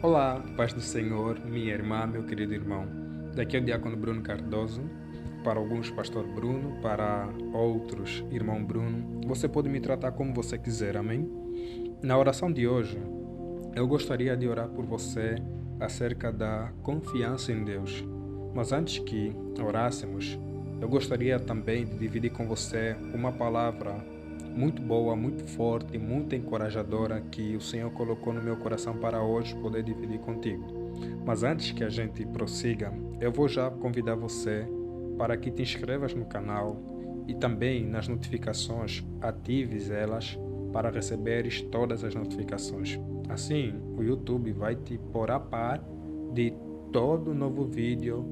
Olá, paz do Senhor, minha irmã, meu querido irmão. Daqui é o diácono Bruno Cardoso. Para alguns, pastor Bruno, para outros, irmão Bruno. Você pode me tratar como você quiser, amém? Na oração de hoje, eu gostaria de orar por você acerca da confiança em Deus. Mas antes que orássemos, eu gostaria também de dividir com você uma palavra muito boa, muito forte, muito encorajadora que o Senhor colocou no meu coração para hoje poder dividir contigo. Mas antes que a gente prossiga, eu vou já convidar você para que te inscrevas no canal e também nas notificações atives elas para receberes todas as notificações. Assim, o YouTube vai te pôr a par de todo novo vídeo,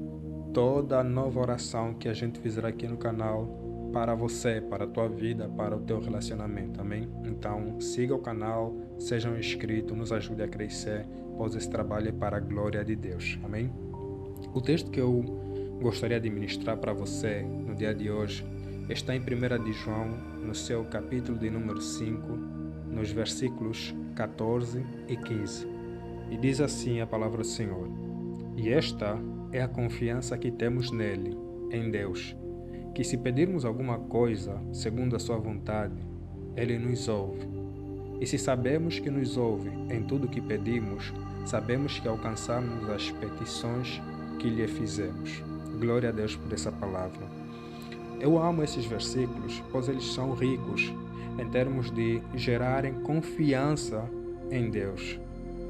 toda nova oração que a gente fizer aqui no canal para você, para a tua vida, para o teu relacionamento, amém? Então, siga o canal, seja um inscrito, nos ajude a crescer, pois esse trabalho é para a glória de Deus, amém? O texto que eu gostaria de ministrar para você no dia de hoje está em 1 de João, no seu capítulo de número 5, nos versículos 14 e 15. E diz assim a palavra do Senhor: E esta é a confiança que temos nele, em Deus, que se pedirmos alguma coisa segundo a sua vontade, ele nos ouve. E se sabemos que nos ouve em tudo o que pedimos, sabemos que alcançamos as petições que lhe fizemos. Glória a Deus por essa palavra. Eu amo esses versículos, pois eles são ricos em termos de gerarem confiança em Deus.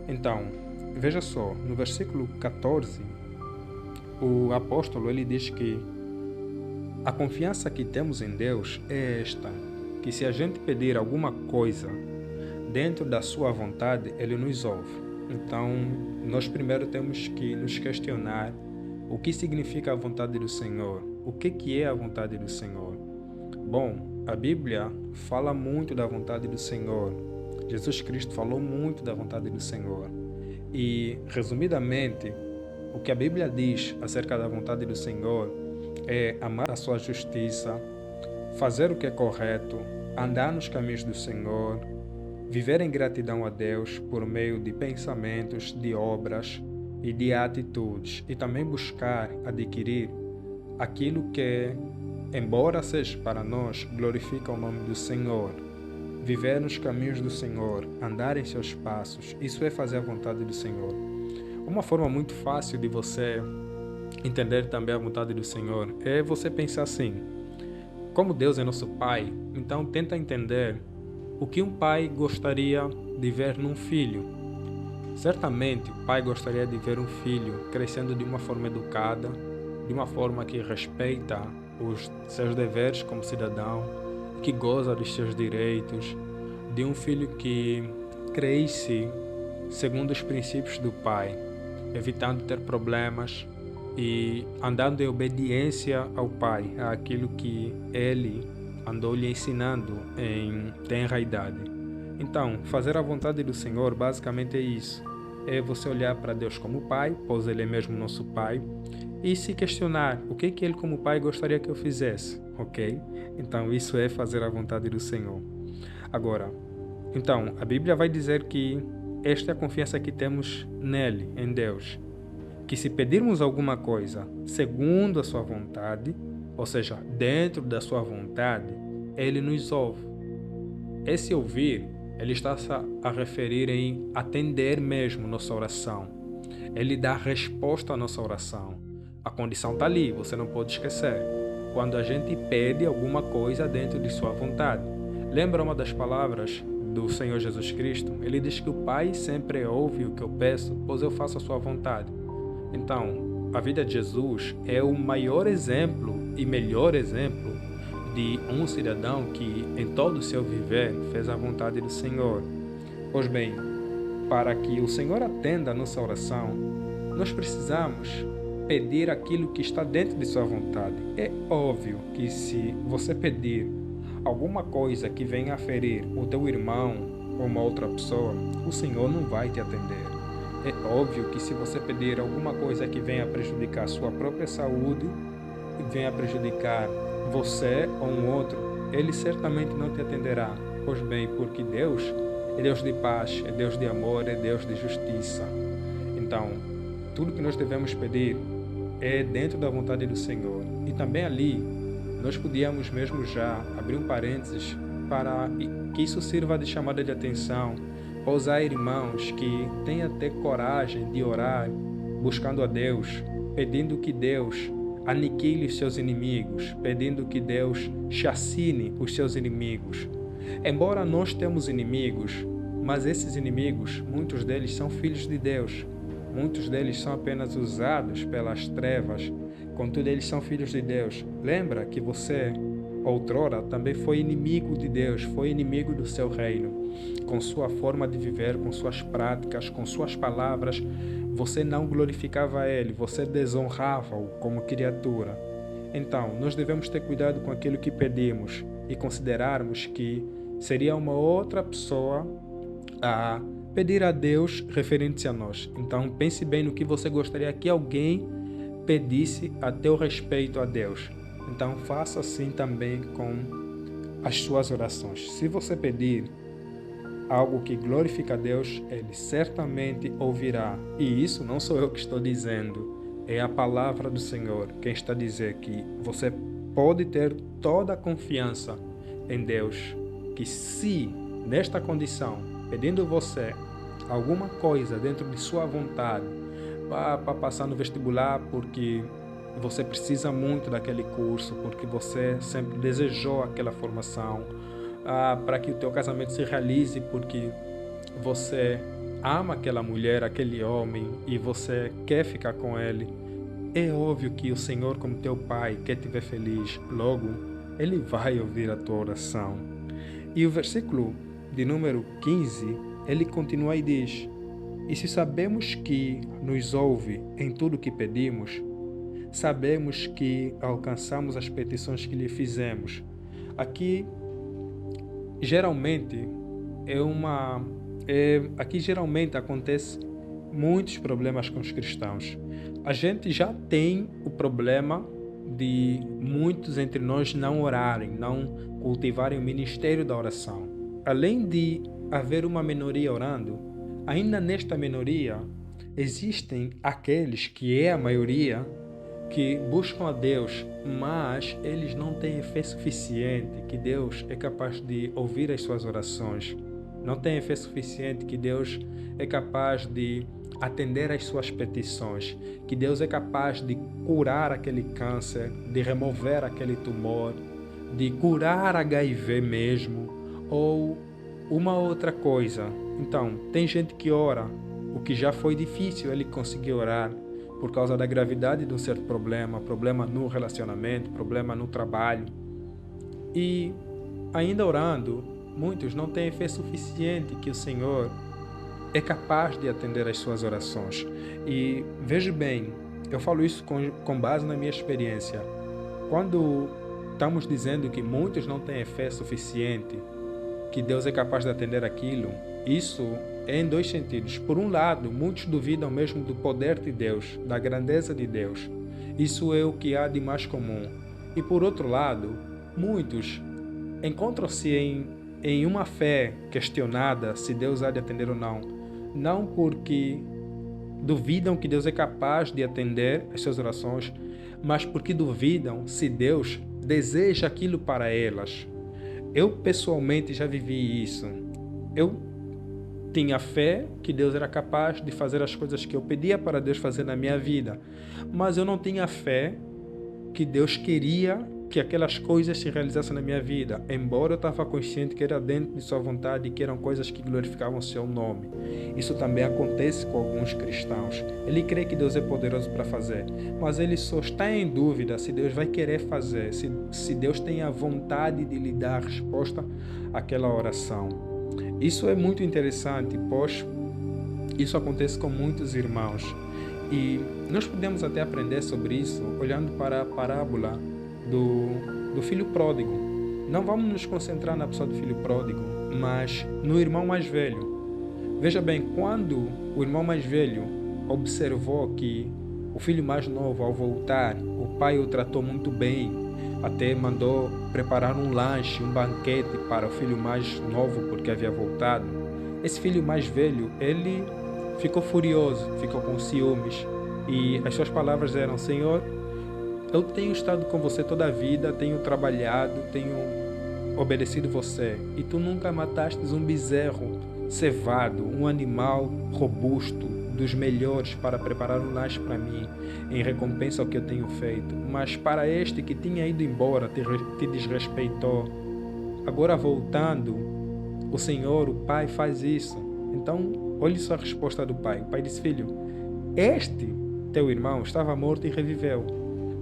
Então, veja só, no versículo 14, o apóstolo ele diz que a confiança que temos em Deus é esta, que se a gente pedir alguma coisa dentro da sua vontade, ele nos ouve. Então, nós primeiro temos que nos questionar o que significa a vontade do Senhor, o que é a vontade do Senhor. Bom, a Bíblia fala muito da vontade do Senhor. Jesus Cristo falou muito da vontade do Senhor. E, resumidamente, o que a Bíblia diz acerca da vontade do Senhor é amar a sua justiça, fazer o que é correto, andar nos caminhos do Senhor, viver em gratidão a Deus por meio de pensamentos, de obras e de atitudes, e também buscar adquirir aquilo que, embora seja para nós, glorifica o nome do Senhor. Viver nos caminhos do Senhor, andar em seus passos, isso é fazer a vontade do Senhor. Uma forma muito fácil de você entender também a vontade do Senhor é você pensar assim: como Deus é nosso Pai, então tenta entender o que um pai gostaria de ver num filho. Certamente o pai gostaria de ver um filho crescendo de uma forma educada, de uma forma que respeita os seus deveres como cidadão, que goza dos seus direitos, de um filho que cresce segundo os princípios do pai, evitando ter problemas e andando em obediência ao Pai, àquilo que Ele andou lhe ensinando em tenra idade. Então, fazer a vontade do Senhor basicamente é isso. É você olhar para Deus como Pai, pois Ele é mesmo nosso Pai, e se questionar o que Ele como Pai gostaria que eu fizesse, ok? Então, isso é fazer a vontade do Senhor. Agora, então, a Bíblia vai dizer que esta é a confiança que temos nele, em Deus, que se pedirmos alguma coisa segundo a sua vontade, ou seja, dentro da sua vontade, ele nos ouve. Esse ouvir, ele está a referir em atender mesmo nossa oração. Ele dá resposta à nossa oração. A condição está ali, você não pode esquecer. Quando a gente pede alguma coisa dentro de sua vontade. Lembra uma das palavras do Senhor Jesus Cristo? Ele diz que o Pai sempre ouve o que eu peço, pois eu faço a sua vontade. Então, a vida de Jesus é o maior exemplo e melhor exemplo de um cidadão que, em todo o seu viver, fez a vontade do Senhor. Pois bem, para que o Senhor atenda a nossa oração, nós precisamos pedir aquilo que está dentro de sua vontade. É óbvio que se você pedir alguma coisa que venha a ferir o teu irmão ou uma outra pessoa, o Senhor não vai te atender. É óbvio que se você pedir alguma coisa que venha a prejudicar a sua própria saúde, e venha a prejudicar você ou um outro, ele certamente não te atenderá. Pois bem, porque Deus é Deus de paz, é Deus de amor, é Deus de justiça. Então, tudo que nós devemos pedir é dentro da vontade do Senhor. E também ali, nós podíamos mesmo já abrir um parênteses para que isso sirva de chamada de atenção aos irmãos que têm até coragem de orar, buscando a Deus, pedindo que Deus aniquile os seus inimigos, pedindo que Deus chacine os seus inimigos. Embora nós temos inimigos, mas esses inimigos, muitos deles são filhos de Deus. Muitos deles são apenas usados pelas trevas, contudo eles são filhos de Deus. Lembra que você, outrora, também foi inimigo de Deus, foi inimigo do seu reino. Com sua forma de viver, com suas práticas, com suas palavras, você não glorificava Ele, você desonrava-o como criatura. Então, nós devemos ter cuidado com aquilo que pedimos e considerarmos que seria uma outra pessoa a pedir a Deus referente a nós. Então, pense bem no que você gostaria que alguém pedisse a teu respeito a Deus. Então, faça assim também com as suas orações. Se você pedir algo que glorifica a Deus, Ele certamente ouvirá. E isso não sou eu que estou dizendo, é a palavra do Senhor quem está a dizer que você pode ter toda a confiança em Deus, que se nesta condição, pedindo você alguma coisa dentro de sua vontade, para passar no vestibular porque você precisa muito daquele curso, porque você sempre desejou aquela formação, para que o teu casamento se realize porque você ama aquela mulher, aquele homem e você quer ficar com ele, é óbvio que o Senhor, como teu Pai, quer te ver feliz. Logo, Ele vai ouvir a tua oração. E o versículo de número 15, ele continua e diz: e se sabemos que nos ouve em tudo o que pedimos, sabemos que alcançamos as petições que lhe fizemos. Aqui geralmente aqui geralmente acontece muitos problemas com os cristãos. A gente já tem o problema de muitos entre nós não orarem, não cultivarem o ministério da oração. Além de haver uma minoria orando, ainda nesta minoria existem aqueles que é a maioria que buscam a Deus, mas eles não têm fé suficiente que Deus é capaz de ouvir as suas orações. Não têm fé suficiente que Deus é capaz de atender às suas petições, que Deus é capaz de curar aquele câncer, de remover aquele tumor, de curar HIV mesmo, ou uma outra coisa. Então, tem gente que ora, o que já foi difícil ele conseguir orar, por causa da gravidade de um certo problema, problema no relacionamento, problema no trabalho. E ainda orando, muitos não têm fé suficiente que o Senhor é capaz de atender às suas orações. E veja bem, eu falo isso com base na minha experiência. Quando estamos dizendo que muitos não têm fé suficiente, que Deus é capaz de atender aquilo, isso é em dois sentidos. Por um lado, muitos duvidam mesmo do poder de Deus, da grandeza de Deus. Isso é o que há de mais comum. E por outro lado, muitos encontram-se em uma fé questionada se Deus há de atender ou não. Não porque duvidam que Deus é capaz de atender as suas orações, mas porque duvidam se Deus deseja aquilo para elas. Eu pessoalmente já vivi isso. Eu tinha fé que Deus era capaz de fazer as coisas que eu pedia para Deus fazer na minha vida, mas eu não tinha fé que Deus queria que aquelas coisas se realizassem na minha vida, embora eu estava consciente que era dentro de sua vontade e que eram coisas que glorificavam o seu nome. Isso também acontece com alguns cristãos. Ele crê que Deus é poderoso para fazer, mas ele só está em dúvida se Deus vai querer fazer, se Deus tem a vontade de lhe dar a resposta àquela oração. Isso é muito interessante, pois isso acontece com muitos irmãos. E nós podemos até aprender sobre isso olhando para a parábola do filho pródigo. Não vamos nos concentrar na pessoa do filho pródigo, mas no irmão mais velho. Veja bem, quando o irmão mais velho observou que o filho mais novo, ao voltar, o pai o tratou muito bem, até mandou preparar um lanche, um banquete para o filho mais novo porque havia voltado. Esse filho mais velho, ele ficou furioso, ficou com ciúmes. E as suas palavras eram: Senhor, eu tenho estado com você toda a vida, tenho trabalhado, tenho obedecido você, e tu nunca mataste um bezerro cevado, um animal robusto, dos melhores, para preparar um lanche para mim, em recompensa ao que eu tenho feito. Mas para este que tinha ido embora, te desrespeitou, agora voltando, o Senhor, o Pai, faz isso. Então, olhe só a resposta do Pai. O Pai disse: Filho, este teu irmão estava morto e reviveu.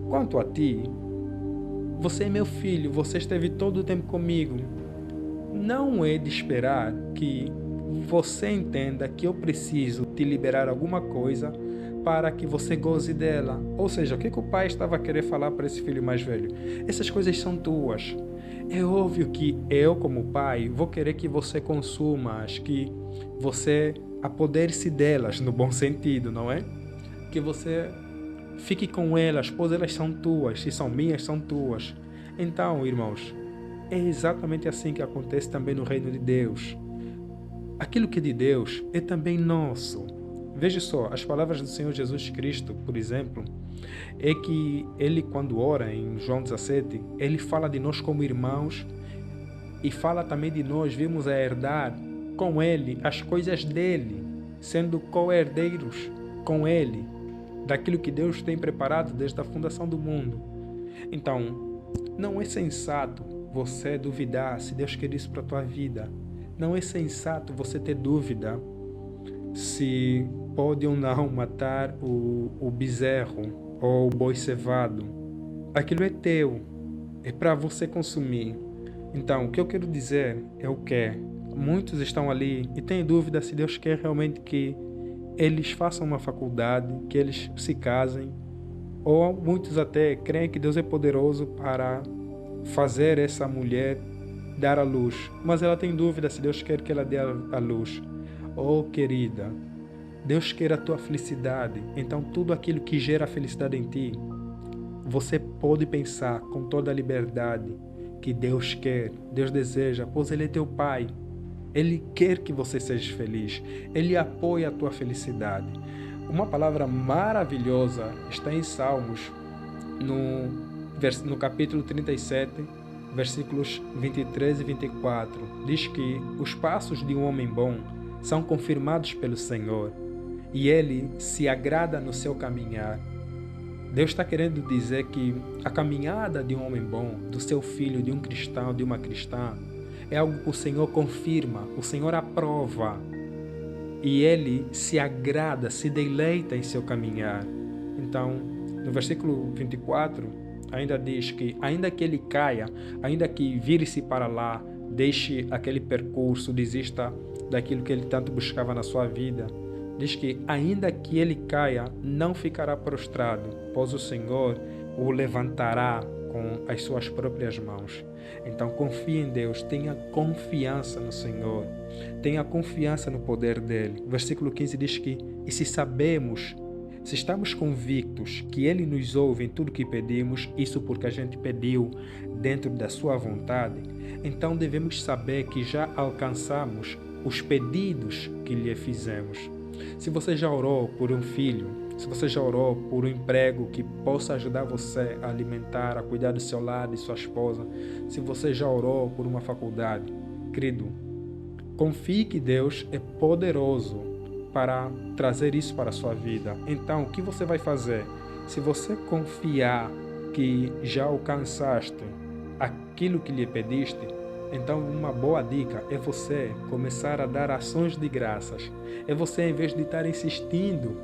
Quanto a ti, você é meu filho, você esteve todo o tempo comigo. Não é de esperar que você entenda que eu preciso te liberar alguma coisa para que você goze dela. Ou seja, o que o pai estava a querer falar para esse filho mais velho? Essas coisas são tuas. É óbvio que eu, como pai, vou querer que você consuma-as, que você apodere-se delas, no bom sentido, não é? Que você fique com elas, pois elas são tuas, se são minhas, são tuas. Então, irmãos, é exatamente assim que acontece também no reino de Deus. Aquilo que é de Deus é também nosso. Veja só, as palavras do Senhor Jesus Cristo, por exemplo, é que ele, quando ora em João 17, ele fala de nós como irmãos e fala também de nós vimos a herdar com ele as coisas dele, sendo co-herdeiros com ele, daquilo que Deus tem preparado desde a fundação do mundo. Então, não é sensato você duvidar se Deus quer isso para a tua vida. Não é sensato você ter dúvida se pode ou não matar o bezerro ou o boi cevado. Aquilo é teu, é para você consumir. Então, o que eu quero dizer é o que muitos estão ali e têm dúvida se Deus quer realmente que eles façam uma faculdade, que eles se casem, ou muitos até creem que Deus é poderoso para fazer essa mulher dar à luz, mas ela tem dúvida se Deus quer que ela dê à luz. Oh, querida, Deus quer a tua felicidade, então tudo aquilo que gera felicidade em ti, você pode pensar com toda a liberdade que Deus quer, Deus deseja, pois Ele é teu Pai. Ele quer que você seja feliz. Ele apoia a tua felicidade. Uma palavra maravilhosa está em Salmos, no capítulo 37, versículos 23 e 24. Diz que os passos de um homem bom são confirmados pelo Senhor e Ele se agrada no seu caminhar. Deus está querendo dizer que a caminhada de um homem bom, do seu filho, de um cristão, de uma cristã, é algo que o Senhor confirma, o Senhor aprova. E Ele se agrada, se deleita em seu caminhar. Então, no versículo 24, ainda diz que, ainda que ele caia, ainda que vire-se para lá, deixe aquele percurso, desista daquilo que ele tanto buscava na sua vida, diz que, ainda que ele caia, não ficará prostrado, pois o Senhor o levantará com as suas próprias mãos. Então confie em Deus, tenha confiança no Senhor, tenha confiança no poder dEle. Versículo 15 diz que, e se sabemos, se estamos convictos que Ele nos ouve em tudo que pedimos, isso porque a gente pediu dentro da sua vontade, então devemos saber que já alcançamos os pedidos que lhe fizemos. Se você já orou por um filho, se você já orou por um emprego que possa ajudar você a alimentar, a cuidar do seu lar, de sua esposa, se você já orou por uma faculdade, querido, confie que Deus é poderoso para trazer isso para a sua vida. Então, o que você vai fazer? Se você confiar que já alcançaste aquilo que lhe pediste, então uma boa dica é você começar a dar ações de graças. É você, em vez de estar insistindo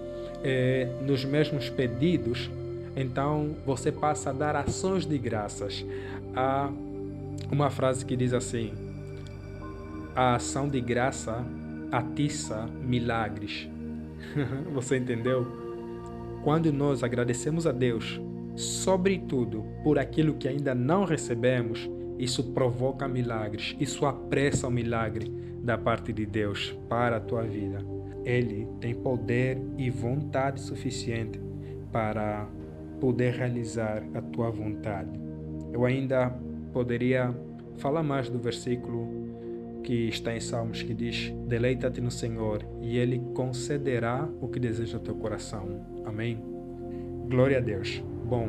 nos mesmos pedidos, então você passa a dar ações de graças. Há uma frase que diz assim: a ação de graça atiça milagres. Você entendeu? Quando nós agradecemos a Deus, sobretudo por aquilo que ainda não recebemos, isso provoca milagres, isso apressa o milagre da parte de Deus para a tua vida. Ele tem poder e vontade suficiente para poder realizar a tua vontade. Eu ainda poderia falar mais do versículo que está em Salmos, que diz: deleita-te no Senhor e Ele concederá o que deseja o teu coração. Amém? Glória a Deus. Bom,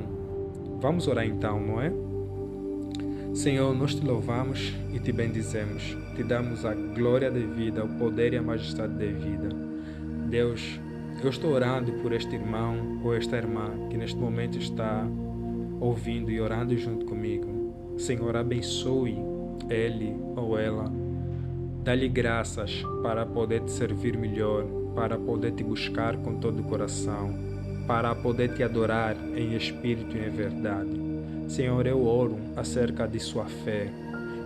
vamos orar então, não é? Senhor, nós te louvamos e te bendizemos. Te damos a glória devida, o poder e a majestade devida. Deus, eu estou orando por este irmão ou esta irmã que neste momento está ouvindo e orando junto comigo. Senhor, abençoe ele ou ela. Dá-lhe graças para poder te servir melhor, para poder te buscar com todo o coração, para poder te adorar em espírito e em verdade. Senhor, eu oro acerca de sua fé,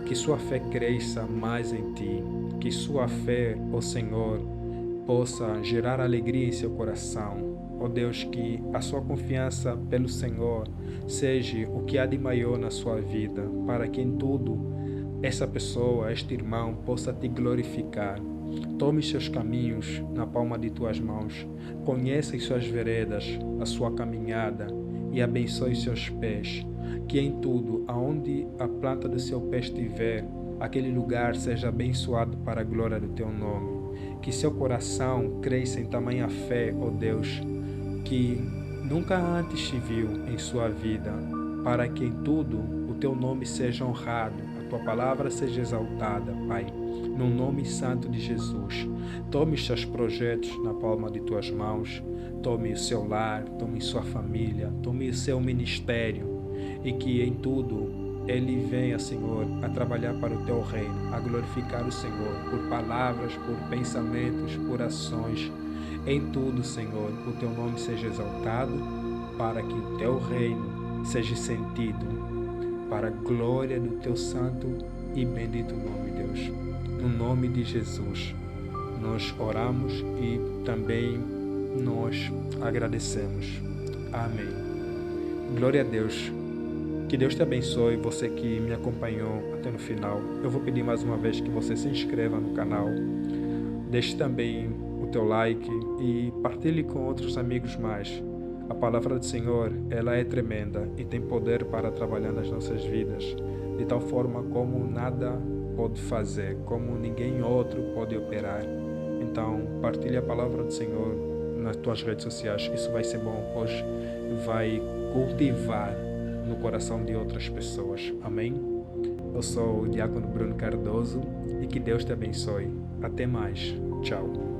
que sua fé cresça mais em ti, que sua fé, ó Senhor, possa gerar alegria em seu coração. Ó Deus, que a sua confiança pelo Senhor seja o que há de maior na sua vida, para que em tudo essa pessoa, este irmão, possa te glorificar. Tome seus caminhos na palma de tuas mãos, conheça as suas veredas, a sua caminhada e abençoe seus pés. Que em tudo, aonde a planta do seu pé estiver, aquele lugar seja abençoado para a glória do teu nome. Que seu coração cresça em tamanha fé, ó Deus, que nunca antes te viu em sua vida, para que em tudo o teu nome seja honrado, a tua palavra seja exaltada, Pai, no nome santo de Jesus. Tome os seus projetos na palma de tuas mãos, tome o seu lar, tome sua família, tome o seu ministério, e que em tudo ele venha, Senhor, a trabalhar para o teu reino, a glorificar o Senhor, por palavras, por pensamentos, por ações. Em tudo, Senhor, o teu nome seja exaltado, para que o teu reino seja sentido, para a glória do teu santo e bendito nome, Deus. No nome de Jesus, nós oramos e também nós agradecemos. Amém. Glória a Deus. Que Deus te abençoe, você que me acompanhou até no final. Eu vou pedir mais uma vez que você se inscreva no canal, deixe também o teu like e partilhe com outros amigos mais. A palavra do Senhor, ela é tremenda e tem poder para trabalhar nas nossas vidas, de tal forma como nada pode fazer, como ninguém outro pode operar. Então, partilhe a palavra do Senhor nas tuas redes sociais. Isso vai ser bom, pois vai cultivar no coração de outras pessoas. Amém? Eu sou o Diácono Bruno Cardoso e que Deus te abençoe. Até mais. Tchau.